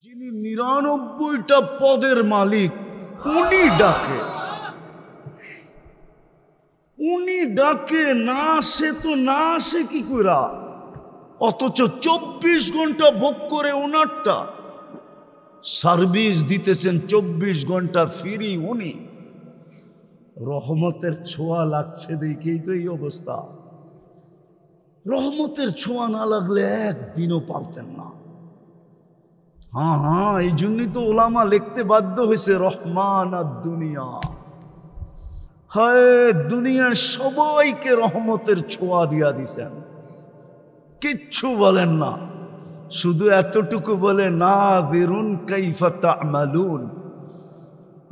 যিনি ৯৯টা পদের মালিক উনি ডাকে না আসে তো না আসে কি কইরা, অথচ ২৪ ঘন্টা ভোগ করে ওনারটা সার্ভিস দিতেছেন, ২৪ ঘন্টা ফ্রি। উনি রহমতের ছোঁয়া লাগছে দেখেই তো এই অবস্থা। রহমতের ছোঁয়া না লাগলে একদিনও পারতেন না। হ্যাঁ, এই জন্যই তো ওলামা লিখতে বাধ্য হয়েছে রহমান আর দুনিয়া। হায়, দুনিয়ার সবাইকে রহমতের ছোঁয়া দিয়া দিছেন, কিচ্ছু বলেন না, শুধু এতটুকু বলে না বেরুন কাইফা তা'মালুন।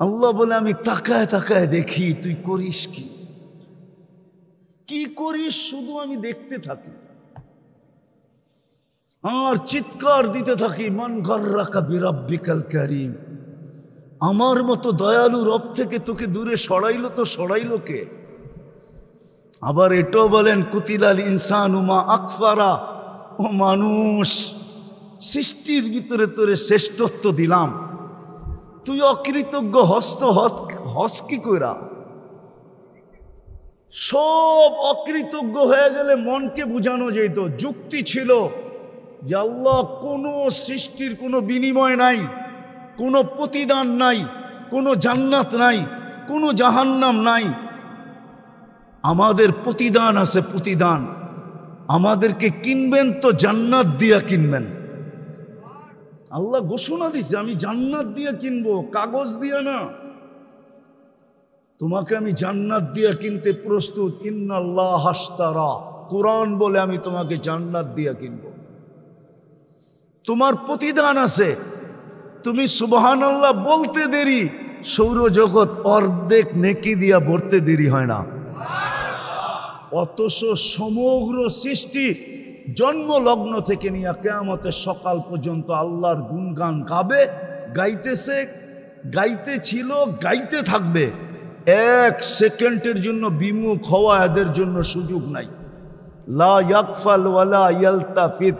আল্লাহ বলে আমি তাকায় তাকায় দেখি তুই করিস কি করিস, শুধু আমি দেখতে থাকি আর চিৎকার দিতে থাকি, মান গাররাকা বিরাব্বিকাল কারীম। আমার মতো দয়ালু রব থেকে তোকে দূরে সরাইলো তো সরাইলো কে? আবার এটাও বলেন কুতিলাল ইনসানু মা আকফারা, ও মানুষ, সৃষ্টির ভিতরে তোরে শ্রেষ্ঠত্ব দিলাম, তুই অকৃতজ্ঞ হস কি কইরা? সব অকৃতজ্ঞ হয়ে গেলে মনকে বুঝানো যেত, যুক্তি ছিল যে আল্লাহ কোনো সৃষ্টির কোনো বিনিময় নাই, কোনো প্রতিদান নাই, কোনো জান্নাত নাই, কোনো জাহান্নাম নাই। আমাদের প্রতিদান আছে, প্রতিদান। আমাদেরকে কিনবেন তো জান্নাত দিয়া কিনবেন। আল্লাহ ঘোষণা দিছে আমি জান্নাত দিয়ে কিনবো, কাগজ দিয়ে না। তোমাকে আমি জান্নাত দিয়ে কিনতে প্রস্তুত। ইন্নাল্লাহ আশতারা, কোরআন বলে আমি তোমাকে জান্নাত দিয়ে কিনবো। তোমার প্রতিদান আছে, তুমি সুবহানাল্লাহ বলতে দেরি, সৌরজগৎ অর্ধেক নেকি দিয়া ভরতে দেরি হয় না। অথচ সমগ্র সৃষ্টি জন্ম লগ্ন থেকে নিয়ে কিয়ামতের সকাল পর্যন্ত আল্লাহর গুণগান গাবে, গাইতেছে, গাইতেছিল, গাইতে থাকবে। এক সেকেন্ডের জন্য বিমুখ হওয়া এদের জন্য সুযোগ নাই। লা ইয়াকফাল ওয়ালা ইয়ালতাফিত,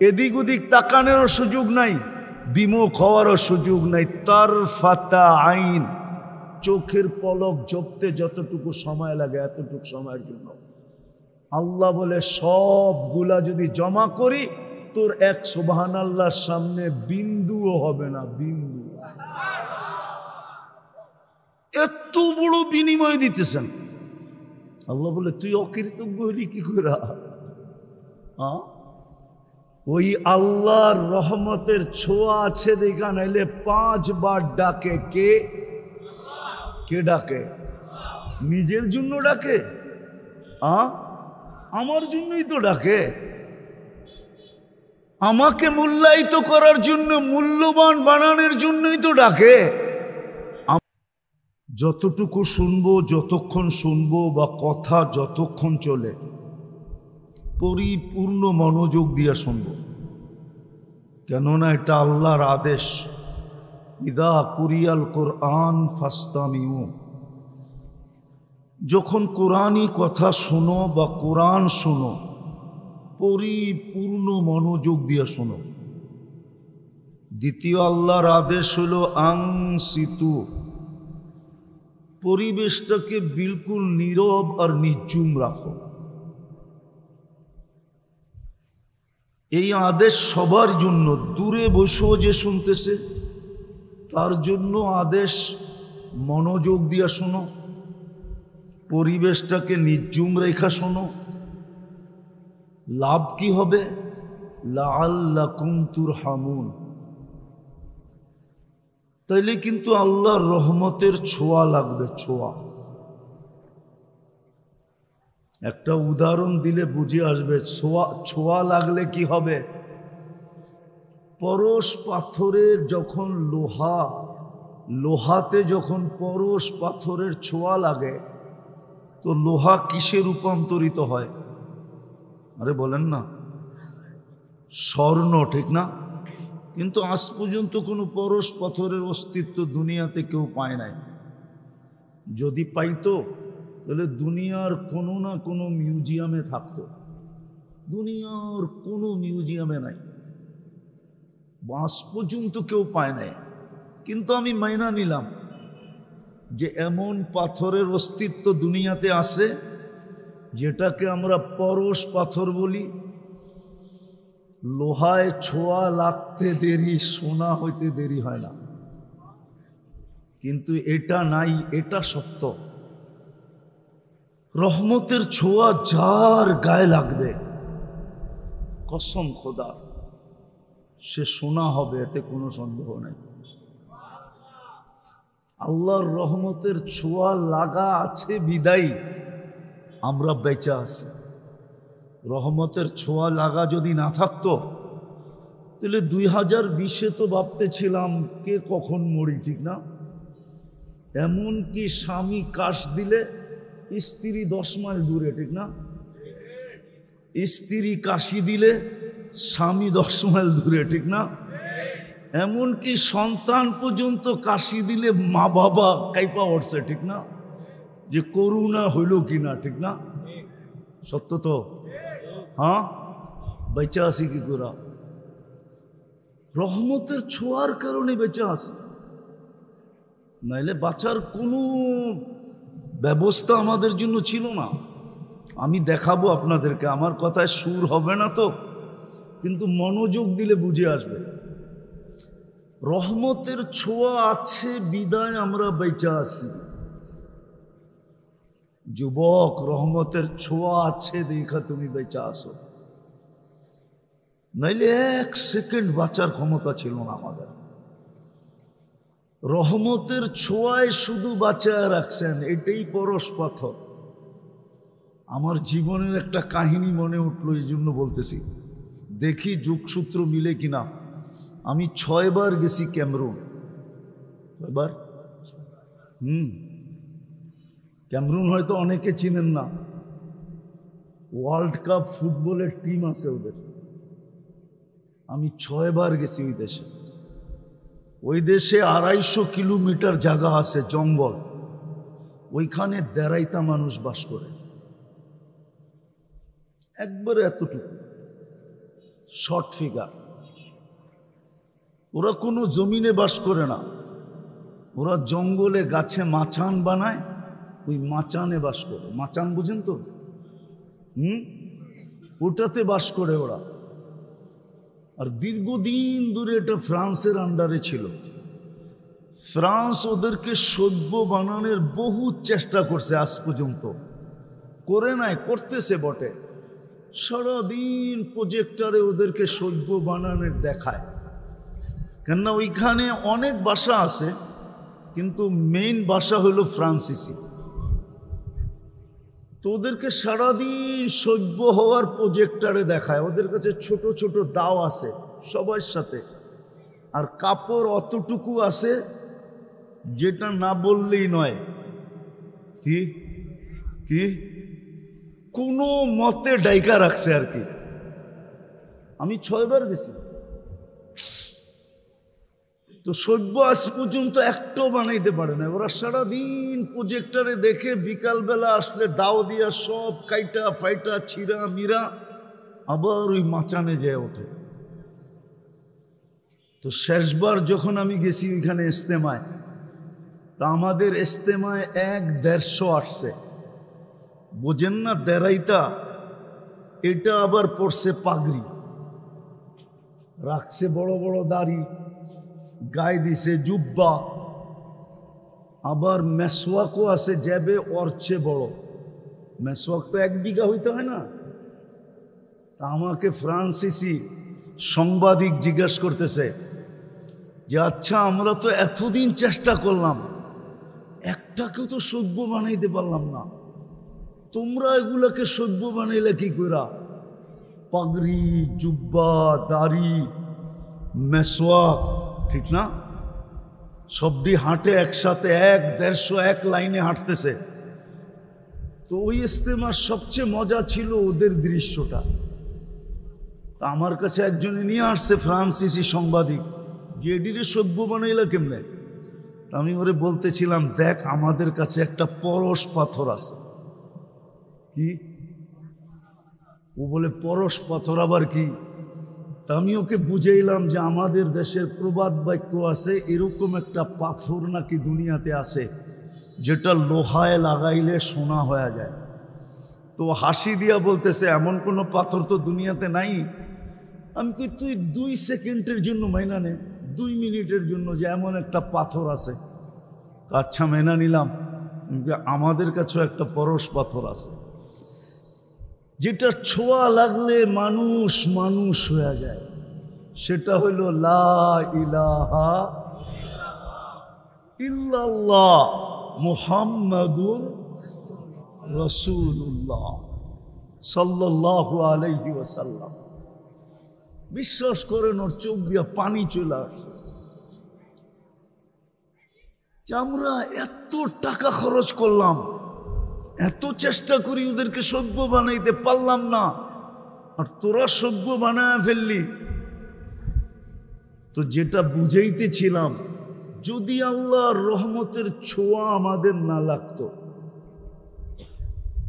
এদিক ওদিক তাকানোরও সুযোগ নাই, বিমুখ হওয়ারও সুযোগ নাই। তারফাতা আইন, চোখের পলক ঝপতে যতটুকু সময় লাগে এতটুকু সময়ের জন্য। আল্লাহ বলে সবগুলা যদি জমা করি তোর এক সুবহানাল্লাহর সামনে বিন্দুও হবে না, বিন্দু। এত বড় বিনিময় দিতেছেন। আল্লাহ বলে তুই অকৃতজ্ঞ হলি কি করে? ওই আল্লাহর রহমতের ছোঁয়া আছে দেখা, নাইলে 5 বার ডাকে কে? কে ডাকে? নিজের জন্য ডাকে? আমার জন্যই তো ডাকে, আমাকে মূল্যায়িত করার জন্য, মূল্যবান বানানোর জন্যই তো ডাকে। যতটুকু শুনবো, যতক্ষণ শুনবো বা কথা যতক্ষণ চলে, পরিপূর্ণ মনোযোগ দিয়ে শুনবো, কেননা এটা আল্লাহর আদেশ। ইদা কুরিয়াল কোরআন ফাস্তামিউ, যখন কোরআনি কথা শোনো বা কোরআন শোনো, পরিপূর্ণ মনোযোগ দিয়ে শোনো। দ্বিতীয় আল্লাহর আদেশ হলো আনসিতু, পরিবেশটাকে বিলকুল নীরব আর নির্জুম রাখো। এই আদেশ সবার জন্য, দূরে বসেও যে শুনতেছে তার জন্য আদেশ, মনোযোগ দিয়ে শোনো, পরিবেশটাকে নির্জুম রেখা শোনো। লাভ কি হবে? লাআল্লাকুম তুরহামুন, তাইলে কিন্তু আল্লাহর রহমতের ছোঁয়া লাগবে, ছোঁয়া। একটা উদাহরণ দিলে বুঝে আসবে। ছোঁয়া লাগলে কি হবে? পরশ পাথরের যখন লোহাতে যখন পরশ পাথরের ছোঁয়া লাগে, তো লোহা কিসে রূপান্তরিত হয়? আরে বলেন না, স্বর্ণ, ঠিক না? কিন্তু আজ পর্যন্ত কোনো পরশ পাথরের অস্তিত্ব দুনিয়াতে কেউ পায় নাই। যদি পাইতো তাহলে দুনিয়ার কোনো না কোনো মিউজিয়ামে থাকতো। দুনিয়ার কোনো মিউজিয়ামে নাই। বাঁশ পর্যন্ত কেউ পায় নাই। কিন্তু আমি মাইনা নিলাম যে এমন পাথরের অস্তিত্ব দুনিয়াতে আছে যেটাকে আমরা পরশ পাথর বলি। লোহায় ছোঁয়া লাগতে দেরি, সোনা হইতে দেরি হয় না। কিন্তু এটা নাই, এটা সত্য। রহমতের ছোঁয়া যার গায়ে লাগবে, কসম খোদা, সে সোনা হবে, এতে কোনো সন্দেহ নেই। আল্লাহর রহমতের ছোঁয়া লাগা আছে বিদায়ী আমরা বেঁচে আছি। রহমতের ছোঁয়া লাগা যদি না থাকতো তাহলে 2020-এ তো ভাবতেছিলাম কে কখন মরি, ঠিক না? এমনকি স্বামী কাশ দিলে স্ত্রী 10 মাইল দূরে, ঠিক না? স্ত্রী কাশি দিলে স্বামী 10 মাইল দূরে, ঠিক না? এমনকি সন্তান পর্যন্ত কাশি দিলে মা বাবা কাইপা উঠছে, ঠিক না? যে করুণা হইল কিনা, ঠিক না? সত্য তো? হ্যাঁ, বেঁচে আসি কি করে? রহমতের ছোঁয়ার কারণে বেঁচে আসি, নাইলে বাঁচার কোনো ব্যবস্থা আমাদের জন্য ছিল না। আমি দেখাবো আপনাদেরকে, আমার কথায় সুর হবে না তো, কিন্তু মনোযোগ দিলে বুঝে আসবে। রহমতের ছোঁয়া আছে বিদায় আমরা বেঁচে আছি। যুবক, রহমতের ছোঁয়া আছে দেখা তুমি বেঁচে আসো, নাইলে 1 সেকেন্ড বাঁচার ক্ষমতা ছিল না আমাদের। রহমতের ছোঁয়ায় শুধু বাঁচায় রাখছেন, এটাই পরশ পাথর। আমার জীবনের একটা কাহিনী মনে উঠলো, এই জন্য বলতেছি, দেখি যুগসূত্র মিলে কিনা। আমি 6 বার গেছি ক্যামেরুন। এবার ক্যামেরুন হয়তো অনেকে চিনেন না, ওয়ার্ল্ড কাপ ফুটবলের টিম আছে ওদের। আমি 6 বার গেছি ওই দেশে। ওই দেশে 250 কিলোমিটার জায়গা আছে, জঙ্গল। ওইখানে 1.5টা মানুষ বাস করে, একবারে এতটুকু শর্ট ফিগার। ওরা কোনো জমিনে বাস করে না, ওরা জঙ্গলে গাছে মাচান বানায়, ওই মাচানে বাস করে। মাচান বুঝেন তো? ওটাতে বাস করে ওরা। আর দীর্ঘদিন ধরে এটা ফ্রান্সের আন্ডারে ছিল। ফ্রান্স ওদেরকে সভ্য বানানোর বহু চেষ্টা করছে, আজ পর্যন্ত করে নাই, করতেছে বটে। সারাদিন প্রজেক্টরে ওদেরকে সভ্য বানানোর দেখায়, কেননা ওইখানে অনেক ভাষা আছে, কিন্তু মেইন ভাষা হলো ফ্রান্সিসি। তো ওদেরকে সারাদিন সভ্য হওয়ার প্রজেক্টরে দেখায়। ওদের কাছে ছোট ছোট দাও আছে সবার সাথে, আর কাপড় অতটুকু আছে যেটা না বললেই নয়। কি কি কোনো মতে ডাইকা রাখছে আর কি। আমি 6 বার গেছি, তো সভ্য আজ পর্যন্ত একটাও বানাইতে পারে না। ওরা সারাদিন প্রজেক্টরে দেখে, বিকালবেলা আসলে দাও দিয়া সব কাইটা ফাইটা ছিঁড়া মিরা আবার ওই মাচানে যায় ওঠে। তো শেষবার যখন আমি গেছি ওইখানে ইস্তেমায়, তা আমাদের ইস্তেমায় 1-150 আসছে। বোঝেন না? দেরাইতা এটা আবার পড়ছে পাগড়ি, রাখছে বড় বড় দাড়ি, গায়ে দিছে জুব্বা, আবার মেসওয়াকও আছে যাবে ওর চেয়ে বড়। মেসওয়াক তো 1 বিঘা হইতে হয় না। তা আমাকে ফ্রান্সিসি সাংবাদিক জিজ্ঞেস করতেছে যে আচ্ছা, আমরা তো এতদিন চেষ্টা করলাম, একটাকেও তো সভ্য বানাইতে পারলাম না, তোমরা এগুলাকে সভ্য বানাইলে কি কইরা? পাগড়ি, জুব্বা, দাড়ি, মেসওয়াক, ঠিক না? সবটি হাঁটে একসাথে, 1-150 এক লাইনে হাঁটতেছে। তো ওই ইস্তেমার সবচেয়ে মজা ছিল ওদের দৃশ্যটা। আমার কাছে একজনে নিয়ে আসছে ফ্রান্সিসি সাংবাদিক, যে এডিরে সভ্য বানাইলা কেমনে? আমি ওরে বলতেছিলাম, দেখ আমাদের কাছে একটা পরশ পাথর আছে। কি? ও বলে পরশ পাথর আবার কি? আমি ওকে বুঝাইলাম যে আমাদের দেশের প্রবাদ বাক্য আছে, এরকম একটা পাথর নাকি দুনিয়াতে আছে যেটা লোহায় লাগাইলে সোনা হয়ে যায়। তো হাসি দিয়া বলতেছে এমন কোনো পাথর তো দুনিয়াতে নাই। আমি কই তুই 2 সেকেন্ডের জন্য মাইনা নে, 2 মিনিটের জন্য যে এমন একটা পাথর আছে। আচ্ছা মেনা নিলাম, আমাদের কাছেও একটা পরশ পাথর আছে যেটা ছোঁয়া লাগলে মানুষ মানুষ হয়ে যায়। সেটা হইল লা ইলাহা ইল্লাল্লাহ মুহাম্মাদুর রাসূলুল্লাহ সাল্লাল্লাহু আলাইহি ওয়াসাল্লাম। বিশ্বাস করেন ওর চোখ দিয়া পানি চলে আসে। আমরা এত টাকা খরচ করলাম, এত চেষ্টা করি ওদেরকে সভ্য বানাইতে পারলাম না, আর তোরা সভ্য বানায় ফেললি। তো যেটা বুঝাইতেছিলাম, যদি আল্লাহর রহমতের ছোঁয়া আমাদের না লাগতো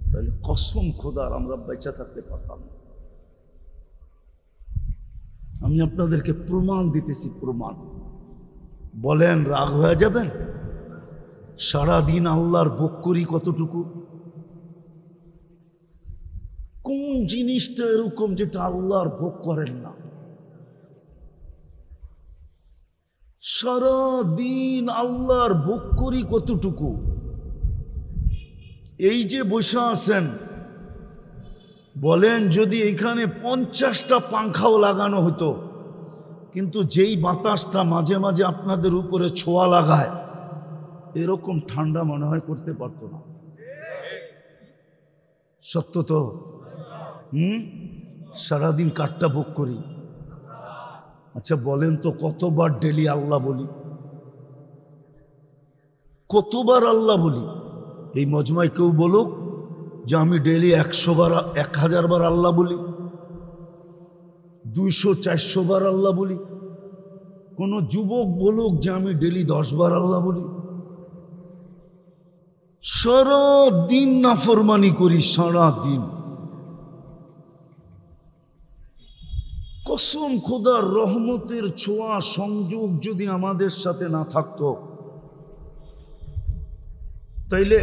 তাহলে কসম খোদার আমরা বেঁচে থাকতে পারতাম না। আমি আপনাদেরকে প্রমাণ দিতেছি, প্রমাণ। বলেন রাগ হয়ে যাবেন? সারাদিন আল্লাহর ভোগ করি কতটুকু? কোন জিনিসটা এরকম যেটা আল্লাহর ভোগ করেন না? সারাদিন আল্লাহর ভোগ করি কতটুকু? এই যে বসে আছেন, বলেন যদি এখানে 50টা পাংখাও লাগানো হতো, কিন্তু যেই বাতাসটা মাঝে মাঝে আপনাদের উপরে ছোঁয়া লাগায়, এরকম ঠান্ডা মনে হয় করতে পারতো না। সত্য তো? সারাদিন কাঠটা ভোগ করি। আচ্ছা বলেন তো কতবার ডেলি আল্লাহ বলি? কতবার আল্লাহ বলি? এই মজমায় কেউ বলুক যে আমি ডেলি 100 বার 1000 বার আল্লাহ বলি, 200-400 বার আল্লাহ বলি। কোন যুবক বলুক যে আমি ডেলি 10 বার আল্লাহ বলি। সারা দিন নাফরমানি করি, সারা দিন। কসম খোদার রহমতের ছোঁয়া সংযোগ যদি আমাদের সাথে না থাকতো, তাইলে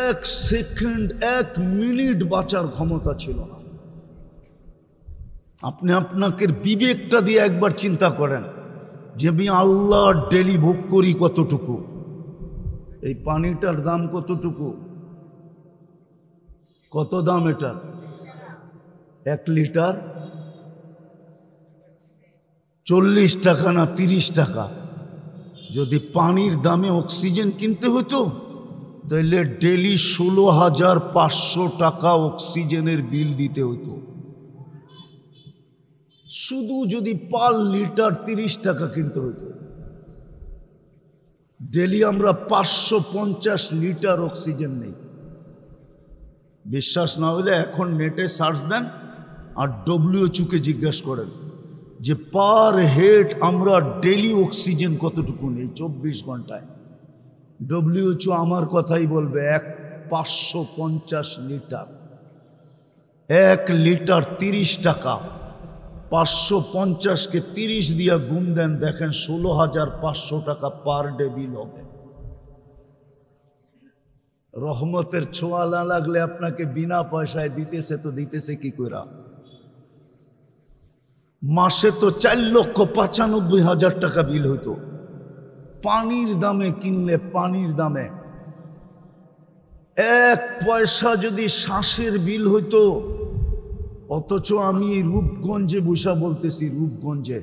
1 সেকেন্ড 1 মিনিট বাঁচার ক্ষমতা ছিল না। আপনি আপনাকে বিবেকটা দিয়ে একবার চিন্তা করেন যে আমি আল্লাহ ডেলি ভোগ করি কতটুকু। এই পানিটার দাম কতটুকু? কত দাম এটা? 1 লিটার 40 টাকা না 30 টাকা? যদি পানির দামে অক্সিজেন কিনতে হতো তাহলে ডেলি 16,500 টাকা অক্সিজেনের বিল দিতে হতো। শুধু যদি পার লিটার 30 টাকা কিনতে হতো, ডেলি আমরা 550 লিটার অক্সিজেন নেই। বিশ্বাস না হলে এখন নেটে সার্চ দেন আর WHO-কে জিজ্ঞাসা করেন যে পার হেড আমরা ডেলি অক্সিজেন কতটুকু নেই 24 ঘন্টায়। WHO আমার কথাই বলবে 550 লিটার। 1 লিটার 30 টাকা, 550-কে 30 দিয়া গুণ দেন, দেখেন 16,500 টাকা পার ডে বিল হবে। রহমতের ছোঁয়া না লাগলে আপনাকে বিনা পয়সায় দিতেছে, তো দিতেছে কি কইরা? মাসে তো 4,95,000 টাকা বিল হইতো পানির দামে কিনলে। পানির দামে 1 পয়সা যদি শ্বাসের বিল হইতো। অথচ আমি রূপগঞ্জে বসা বলতেছি, রূপগঞ্জে,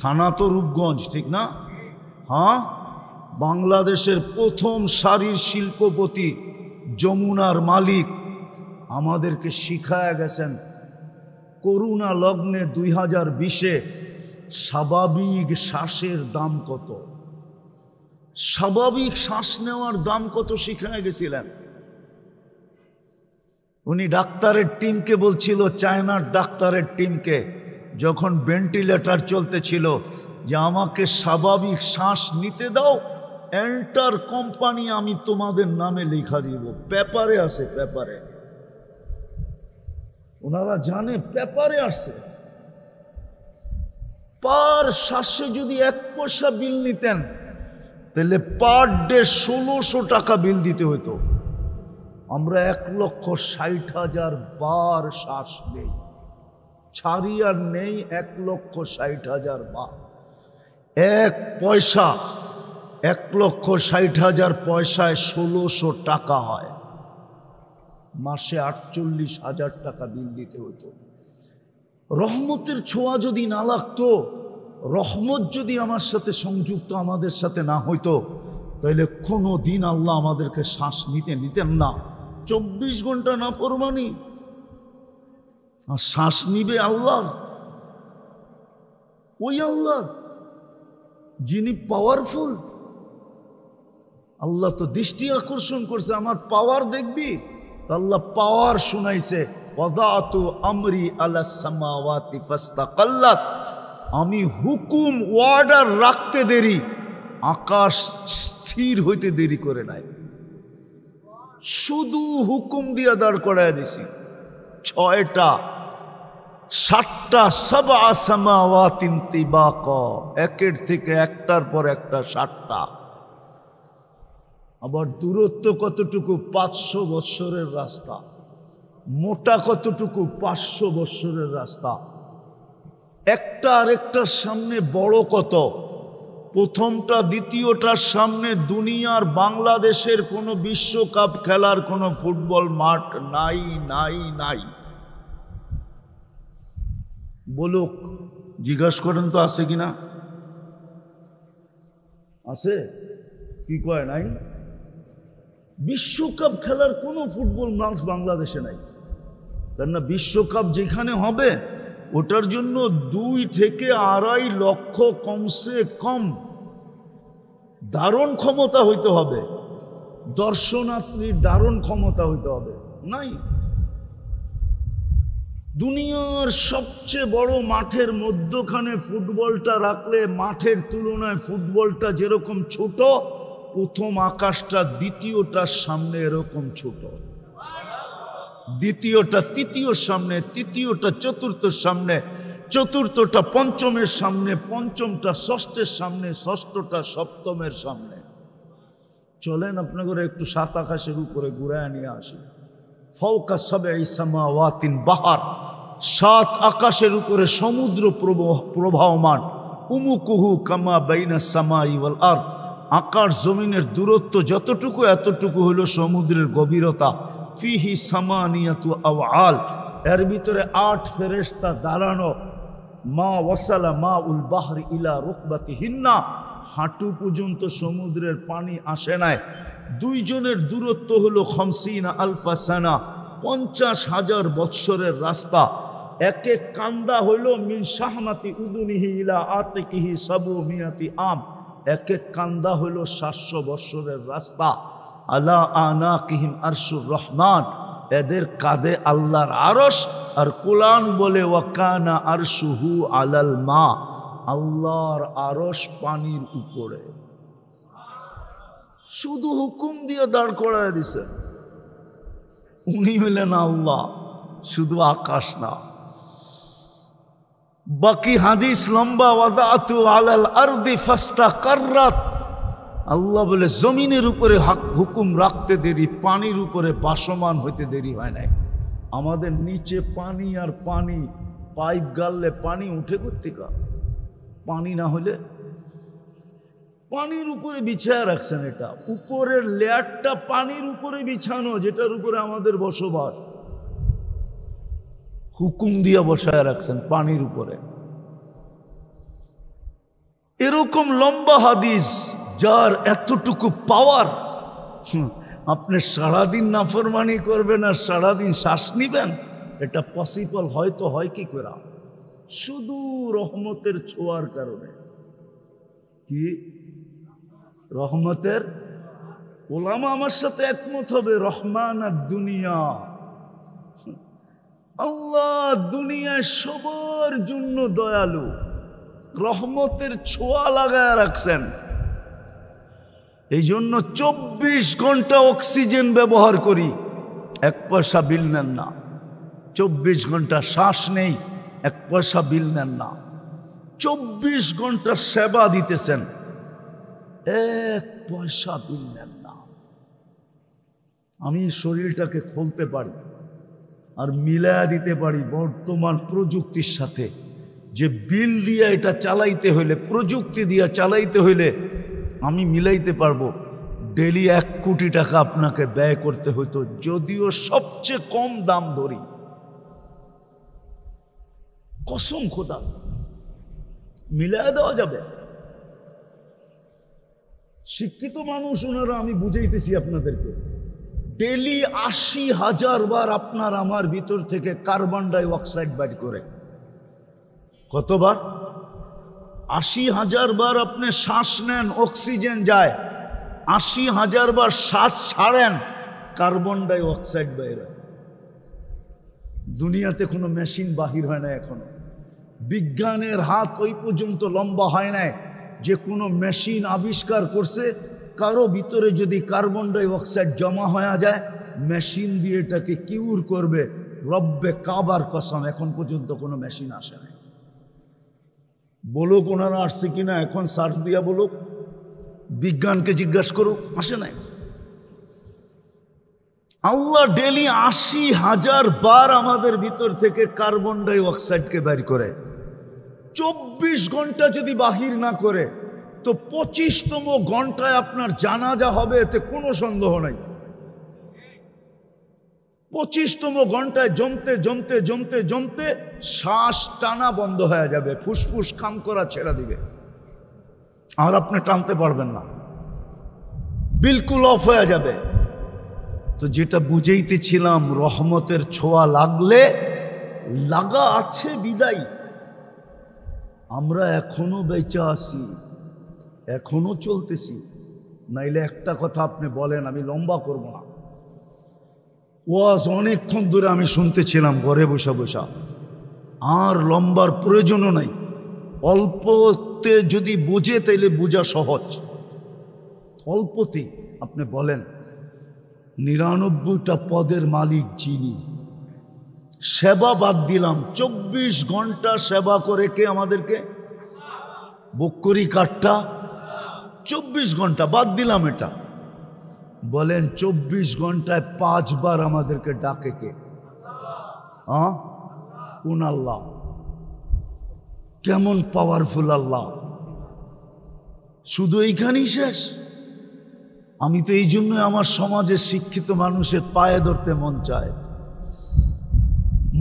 থানা তো রূপগঞ্জ, ঠিক না? হ্যাঁ, বাংলাদেশের প্রথম সারির শিল্পপতি যমুনার মালিক আমাদেরকে শিখায়া গেছেন করুণা লগ্নে 2020-এ স্বাভাবিক শ্বাসের দাম কত, স্বাভাবিক শ্বাস নেওয়ার দাম কত শিখায় গেছিলেন। উনি ডাক্তারের টিমকে বলছিল, চায়নার ডাক্তারের টিমকে, যখন ভেন্টিলেটর চলতেছিল, যে আমাকে স্বাভাবিক শ্বাস নিতে দাও, এন্টার কোম্পানি আমি তোমাদের নামে লেখা দিব। পেপারে আছে, পেপারে, ওনারা জানে পেপারে আছে। পার শ্বাসে যদি 1 পয়সা বিল নিতেন তাহলে পার ডে 1600 টাকা বিল দিতে হতো। আমরা 1,60,000 বার শ্বাস নেই, ছাড়ি আর নেই 1,60,000 বার। 1 পয়সা 1,60,000 পয়সায় 1600 টাকা হয়, মাসে 48,000 টাকা বিল দিতে হতো। রহমতের ছোঁয়া যদি না লাগতো, রহমত যদি আমার সাথে সংযুক্ত আমাদের সাথে না হইতো, তাহলে কোনো দিন আল্লাহ আমাদেরকে শ্বাস নিতেন না। 24 ঘন্টা নাফরমানি, আর শ্বাস নিবে আল্লাহ, ওই আল্লাহ যিনি পাওয়ারফুল। আল্লাহ তো দৃষ্টি আকর্ষণ করছে, আমার পাওয়ার দেখবি, আল্লাহ পাওয়ার শুনাইছে, ওয়াদাতু আমরি আলা সামাওয়াতি ফাস্তাকাল্লাত, আমি হুকুম অর্ডার রাখতে দেরি, আকাশ স্থির হইতে দেরি করে নাই, শুধু হুকুম দিয়া দাঁড় করায় দিছি। 6টা 7টা সাবআ সামাওয়াতিন তিবাকা, একের থেকে একটার পর একটা 7টা। আবার দূরত্ব কতটুকু? 500 বৎসরের রাস্তা। মোটা কতটুকু? 500 বৎসরের রাস্তা। একটা আরেকটার সামনে বড় কত? প্রথমটা দ্বিতীয়টার সামনে দুনিয়ার বাংলাদেশের কোনো বিশ্বকাপ খেলার কোনো ফুটবল মাঠ নাই নাই নাই। বলুক, জিজ্ঞাসা করেন তো আছে কিনা? আছে? কি কয় নাই? বিশ্বকাপ খেলার কোনো ফুটবল মাঠ বাংলাদেশে নাই। কেননা বিশ্বকাপ যেখানে হবে ওটার জন্য 2 থেকে 2.5 লক্ষ কমসে কম ধারণ ক্ষমতা হইতে হবে, দর্শনার্থীর ধারণ ক্ষমতা হইতে হবে। নাই। দুনিয়ার সবচেয়ে বড় মাঠের মধ্যখানে ফুটবলটা রাখলে মাঠের তুলনায় ফুটবলটা যেরকম ছোট, প্রথম আকাশটা দ্বিতীয়টার সামনে এরকম ছোট, দ্বিতীয়টা তৃতীয়র সামনে, তৃতীয়টা চতুর্থের সামনে, চতুর্থটা পঞ্চমের সামনে, পঞ্চমটা ষষ্ঠের সামনে, ষষ্ঠটা সপ্তমের সামনে। চলেন আপনাদের একটু 7 আকাশের উপরে ঘুরায় নিয়ে আসি। ফাওকা সাবঈ সামাওয়াতিন বাহার, 7 আকাশের উপরে সমুদ্র প্রবাহমান। উমুকুহু কামা বাইনাস সামাই ওয়াল আরদ, আকাশ জমিনের দূরত্ব যতটুকু এতটুকু হলো সমুদ্রের গভীরতা। ফিহি সামানিয়াতু আওয়াল, এর ভিতরে 8 ফেরেশতা দাঁড়ানো। মা ওয়াসালা মা উল বাহরি ইলা রুকবাতিহিন্না, হাঁটু পর্যন্ত সমুদ্রের পানি আসে নাই। 2 জনের দূরত্ব হলো 50 আলফা সানা, 50,000 বৎসরের রাস্তা। এক এক কান্দা হইল মিন শাহমাতি উদুনিহি ইলা আতিকিহি 700 আম, এক এক কান্দা হইল 700 বৎসরের রাস্তা। আলা আনাকিহিম আরশুর রহমান, এদের কাঁধে আল্লাহর আরশ। আর কুরআন বলে ওয়াকানা আরশুহু আলাল মা, আল্লাহর আরশ পানির উপরে। শুধু হুকুম দিয়ে দাঁড় করায় দিছে। উনি হলেন আল্লাহ, শুধু আকাশ না। বাকি হাদিস লম্বা, ওয়াদাতু আলাল আরদি ফাস্তাকাররাত, আল্লাহ বলে জমিনের উপরে হুকুম রাখতে দেরি, পানির উপরে বাসমান হইতে দেরি হয় নাই। আমাদের নিচে পানি আর পানি, পাইপ গাললে পানি উঠে করতে কা, পানি না হলে পানির উপরে বিছায়া রাখছেন। এটা উপরের লেয়ারটা পানির উপরে বিছানো, যেটার উপরে আমাদের বসবাস, হুকুম দিয়া বসায় রাখছেন পানির উপরে। এরকম লম্বা হাদিস যার এতটুকু পাওয়ার, আপনি সারাদিন নাফরমানি করবেন আর সারাদিন শ্বাস নিবেন, এটা পসিবল হয়তো হয় কি করে? শুধু রহমতের ছোঁয়ার কারণে। কি রহমতের? ওলামা আমার সাথে একমত হবে, রহমান আর দুনিয়া, আল্লাহ দুনিয়ায় সবার জন্য দয়ালু, রহমতের ছোঁয়া লাগায় রাখছেন। এই জন্য 24 ঘন্টা অক্সিজেন ব্যবহার করি, 1 পয়সা বিল নেন না। 24 ঘন্টা শ্বাস নেই, 1 পয়সা বিল নেন না। 24 ঘন্টা সেবা দিতেছেন, 1 পয়সা বিল নেন না। আমি শরীরটাকে খুলতে পারি আর মিলায়া দিতে পারি বর্তমান প্রযুক্তির সাথে, যে বিল দিয়ে এটা চালাইতে হইলে, প্রযুক্তি দিয়ে চালাইতে হইলে আমি মিলাইতে পারবো ডেলি 1 কোটি টাকা আপনাকে ব্যয় করতে হইতো, যদিও সবচেয়ে কম দাম ধরি। কসম খোদা মিলায়া দেওয়া যাবে। শিক্ষিত মানুষ ওনারা, আমি বুঝাইতেছি আপনাদেরকে, ডেলি 80,000 বার আপনার আমার ভিতর থেকে কার্বন ডাই অক্সাইড বাইর করে। কতবার? 80,000 বার আপনি শ্বাস নেন, অক্সিজেন যায়, 80,000 বার শ্বাস ছাড়েন, কার্বন ডাই অক্সাইড বাইর হয়। দুনিয়াতে কোনো মেশিন বাহির হয় না এখনো, বিজ্ঞানের হাত ওই পর্যন্ত লম্বা হয় না যে কোনো মেশিন আবিষ্কার করছে কারো ভিতরে যদি কার্বন ডাই অক্সাইড জমা হয়ে যায় মেশিন দিয়ে এটাকে কিউর করবে। রব্বে কাবার কসম, এখন পর্যন্ত কোনো মেশিন আসে না। বলুক ওনারা আসছে কিনা, এখন সার্চ দিয়া বলুক, বিজ্ঞানকে জিজ্ঞাসা করুক, আসে নাই। আল্লাহ ডেলি 80,000 বার আমাদের ভিতর থেকে কার্বন ডাই অক্সাইডকে বের করে। 24 ঘন্টা যদি বাহির না করে তো 25তম ঘন্টায় আপনার জানাজা হবে, এতে কোনো সন্দেহ নাই। 25তম ঘন্টায় জমতে জমতে জমতে জমতে শ্বাস টানা বন্ধ হয়ে যাবে, ফুসফুস কাম করা ছেড়ে দিবে, আর আপনি টানতে পারবেন না, বিলকুল অফ হয়ে যাবে। তো যেটা বুঝাইতেছিলাম, রহমতের ছোঁয়া লাগলে, লাগা আছে বিদায় আমরা এখনো বেঁচে আছি, এখনো চলতেছি। নাইলে একটা কথা আপনি বলেন, আমি লম্বা করব না, ওয়াজ অনেকক্ষণ ধরে আমি শুনতেছিলাম ঘরে বসা বসা, আর লম্বার প্রয়োজনও নাই। অল্পতে যদি বুঝে তাইলে বোঝা সহজ। অল্পতে আপনি বলেন 99টা পদের মালিক যিনি, সেবা বাদ দিলাম, 24 ঘন্টা সেবা করে কে আমাদেরকে? বকরি কাঠটা 24 ঘন্টা বাদ দিলাম এটা। বলেন 24 ঘন্টায় 5 বার আমাদেরকে ডাকে কে? কোন আল্লাহ? কেমন পাওয়ারফুল আল্লাহ! শুধু এইখানেই শেষ? আমি তো এই জন্য আমার সমাজের শিক্ষিত মানুষের পায়ে ধরতে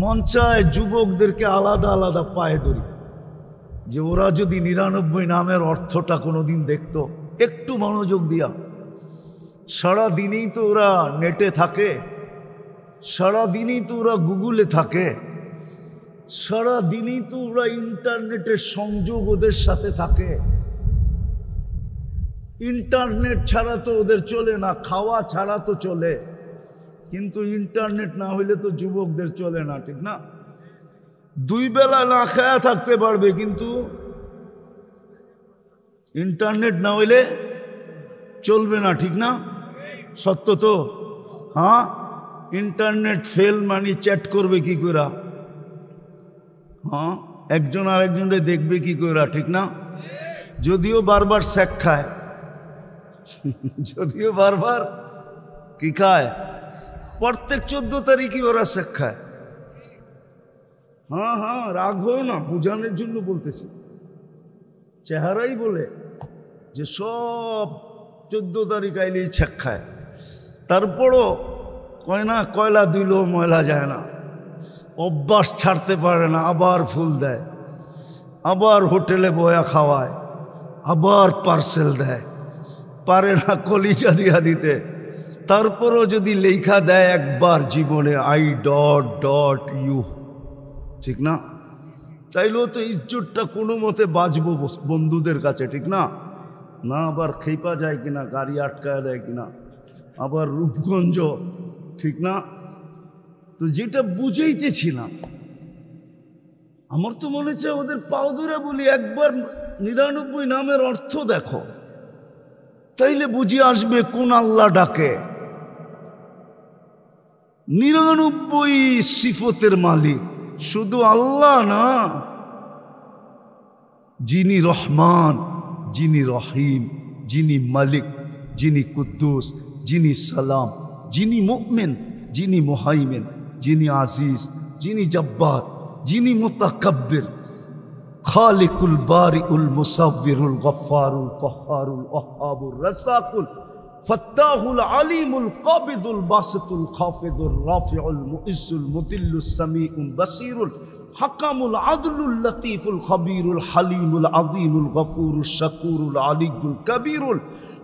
মন চায়, যুবকদেরকে আলাদা আলাদা পায়ে ধরি, যে ওরা যদি 99 নামের অর্থটা কোনোদিন দেখত, একটু মনোযোগ দিয়া। সারা দিনই তো ওরা নেটে থাকে, সারা দিনই তো ওরা গুগলে থাকে, সারা দিনই তো ওরা ইন্টারনেটের সংযোগ ওদের সাথে থাকে। ইন্টারনেট ছাড়া তো ওদের চলে না, খাওয়া ছাড়া তো চলে, কিন্তু ইন্টারনেট না হইলে তো যুবকদের চলে না, ঠিক না? 2 বেলা না খায়া থাকতে পারবে, কিন্তু ইন্টারনেট না হইলে চলবে না, ঠিক না? সত্য তো? হ্যাঁ, ইন্টারনেট ফেল মানে চ্যাট করবে কি করে? হ্যাঁ, একজন আরেকজনকে দেখবে কি করে, ঠিক না? যদিও বারবার স্যাক খায়, যদিও বারবার কি খায়, প্রত্যেক 14 তারিখই ওরা স্যাক খায়। হ্যাঁ হ্যাঁ, রাগ হয়েও না, বোঝানোর জন্য বলতেছি। চেহারাই বলে যে সব 14 তারিখ আইলেই ছ্যাক খায়, তারপরও কয় না কয়লা দিলেও ময়লা যায় না, অভ্যাস ছাড়তে পারে না, আবার ফুল দেয়, আবার হোটেলে বয়া খাওয়ায়, আবার পার্সেল দেয়, পারে না কলিজা দিয়া দিতে। তারপরও যদি লেখা দেয় একবার জীবনে I.U, ঠিক না? চাইলেও তো ইজ্জতটা কোনো মতে বাঁচবো বন্ধুদের কাছে, ঠিক না? না আবার খেপা যায় কিনা, গাড়ি আটকায় দেয় কিনা, আবার রূপগঞ্জ, ঠিক না? তো যেটা বুঝাইতেছিলাম, আমার তো মনে হচ্ছে ওদের পাও ধরে বলি, একবার 99 নামের অর্থ দেখো, তাইলে বুঝে আসবে কোন আল্লাহ ডাকে। 99 সিফতের মালিক শুধু আল্লাহ না, যিনি রহমান, যিনি রহিম, যিনি মালিক, যিনি কুদ্দুস, যিনি সালাম, যিনি মুমিন, যিনি মুহাইমিন, যিনি আজিজ, যিনি জব্বার, যিনি মুতাকাব্বির, খালিকুল বারিউল মুসাব্বিরুল গফফারুল কহ্হারুল ওয়াহ্হাবুর রাসাকুল ফাত্তাহুল আলিমুল কাবিদুল বাসিতুল খাফিদুর রাফিউল মুইজ্জুল মুদিল্লুস সামিউল বাসীরুল হাকামুল আদলুল লতীফুল খবীরুল হালিমুল আযীমুল গফুরুশ শাকুরুল আলিয়্যুল কবীরুল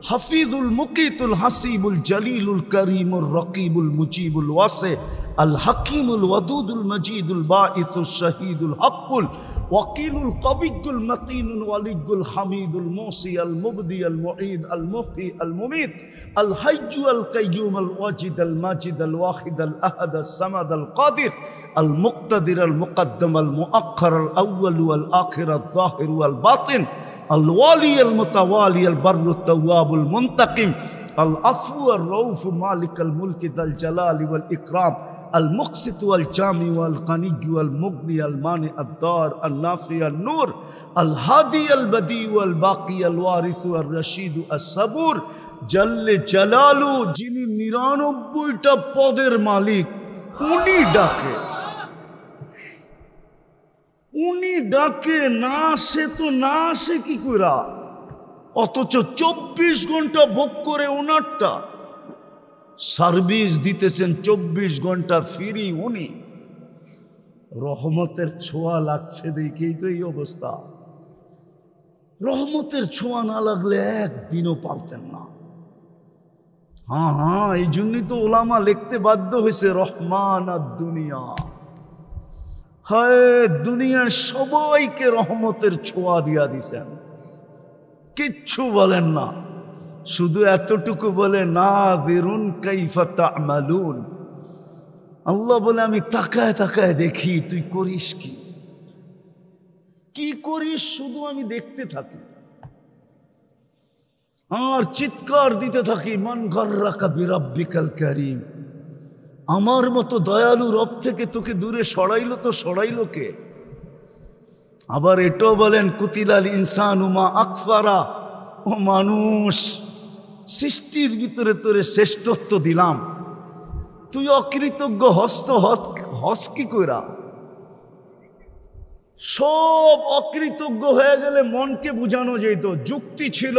হাফিজুল মুকিতুল হাসিবুল জলিলুল করিমুর রকিবুল মুজিবুল ওয়াসি আল হাকিমুল ওয়াদুদুল মজিদুল বাঈসুশ শাহীদুল হকুল ওয়াকিলুল কবিয়্যুল মতিনুল ওয়ালিয়্যুল হামিদুল মুসি আল মুবদি আল মুঈদ আল মুহয়ি আল মুমীত আল হাইয়্যু আল কাইয়্যুম আল ওয়াজিদ আল মাজিদ আল ওয়াহিদ আল আহাদ আল সামাদ আল কাদির আল মুক্তাদির আল মুকদ্দম আল মুআখ্খার আল আউয়াল ওয়াল আখির আল যাহির ওয়াল বাতিন আল ওয়ালি আল মুতাওয়ালি আল বাররু তাওয়াবুল মুনতাকিম আল আফু আর রউফ মালিক আল মুলক যাল জালালি ওয়াল ইকরাম المقسط والجامع والغني والمغني المانع الضار النافع النور الهادي البديع والباقي الوارث الرشيد الصبور جل جلاله যিনি 99টা পদের মালিক উনি ডাকে না আসে তো না আসে কি কইরা, অথচ 24 ঘন্টা ভোগ করে ওনারটা সার্ভিস দিতেছেন, 24 ঘন্টা ফ্রি। উনি রহমতের ছোঁয়া লাগছে দেখেই তো এই অবস্থা। রহমতের ছোঁয়া না লাগলে একদিনও পারতেন না। হ্যাঁ, এই জন্যই তো ওলামা লিখতে বাধ্য হয়েছে রহমান আর দুনিয়া। হায়, দুনিয়ার সবাইকে রহমতের ছোঁয়া দিয়া দিছেন, কিচ্ছু বলেন না, শুধু এতটুকু বলে নাযিরুন কাইফা তা'মালুন। আল্লাহ বলে আমি তাকায় তাকায় দেখি তুই করিস কি করিস, শুধু আমি দেখতে থাকি আর চিৎকার দিতে থাকি মান গাররাকা বিরাব্বিকাল কারীম। আমার মতো দয়ালু রব থেকে তোকে দূরে সরাইলো কে? আবার এটাও বলেন কুতিলাল ইনসানু মা আকফারা, ও মানুষ, সৃষ্টির ভিতরে তোরে শ্রেষ্ঠত্ব দিলাম, তুই অকৃতজ্ঞ হস কি কইরা? সব অকৃতজ্ঞ হয়ে গেলে মনকে বুঝানো যেত, যুক্তি ছিল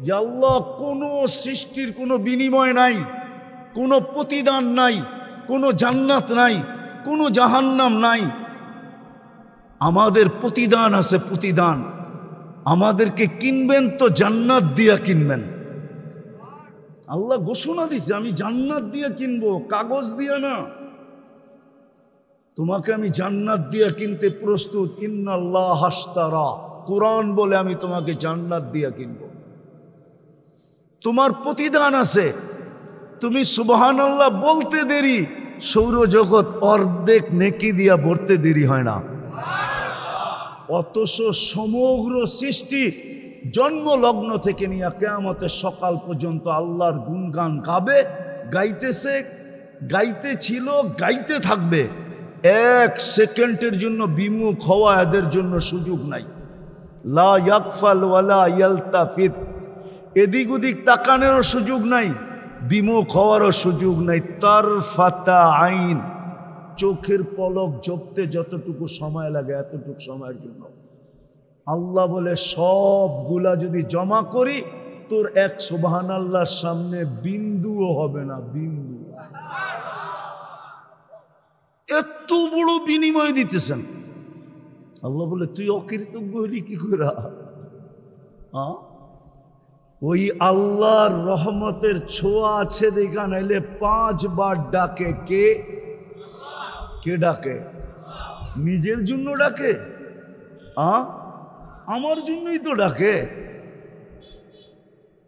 যে আল্লাহ কোনো সৃষ্টির কোনো বিনিময় নাই, কোনো প্রতিদান নাই, কোনো জান্নাত নাই, কোনো জাহান্নাম নাই। আমাদের প্রতিদান আছে, প্রতিদান। আমাদেরকে কিনবেন তো জান্নাত দিয়া কিনবেন। আল্লাহ ঘোষণা দিছে আমি জান্নাত দিয়ে কিনবো, কাগজ দিয়ে না। তোমাকে আমি জান্নাত দিয়ে কিনতে প্রস্তুত। ইন্নাল্লাহ হাশতারা, কোরআন বলে আমি তোমাকে জান্নাত দিয়ে কিনবো। তোমার প্রতিদান আছে, তুমি সুবহানাল্লাহ বলতে দেরি, সৌরজগৎ অর্ধেক নেকি দিয়া ভরতে দেরি হয় না। অথচ সমগ্র সৃষ্টি জন্ম লগ্ন থেকে নিয়ে কিয়ামতের সকাল পর্যন্ত আল্লাহর গুণগান গাবে, গাইতেছে, গাইতেছিল, গাইতে থাকবে। এক সেকেন্ডের জন্য বিমুখ হওয়া এদের জন্য সুযোগ নাই। লা ইয়াগফাল ওয়ালা ইয়ালতাফিত, এদিক ওদিক তাকানোরও সুযোগ নাই, বিমুখ হওয়ারও সুযোগ নাই। তারফাতা আইন, চোখের পলক ঝপতে যতটুকু সময় লাগে এতটুকু সময়ের জন্য। আল্লাহ বলে সবগুলা যদি জমা করি তোর এক সুবহানাল্লাহর সামনে বিন্দুও হবে না, বিন্দু। এত বড় বিনিময় দিতেছেন। আল্লাহ বলে তুই অকৃতজ্ঞ হলি কি করে? ওই আল্লাহর রহমতের ছোঁয়া আছে দেখা নাইলে 5 বার ডাকে। কে ডাকে? নিজের জন্য ডাকে? আমার জন্যই তো ডাকে।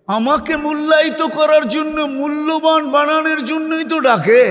আমাকে মূল্যায়িত করার জন্য, মূল্যবান বানানোর জন্যই তো ডাকে।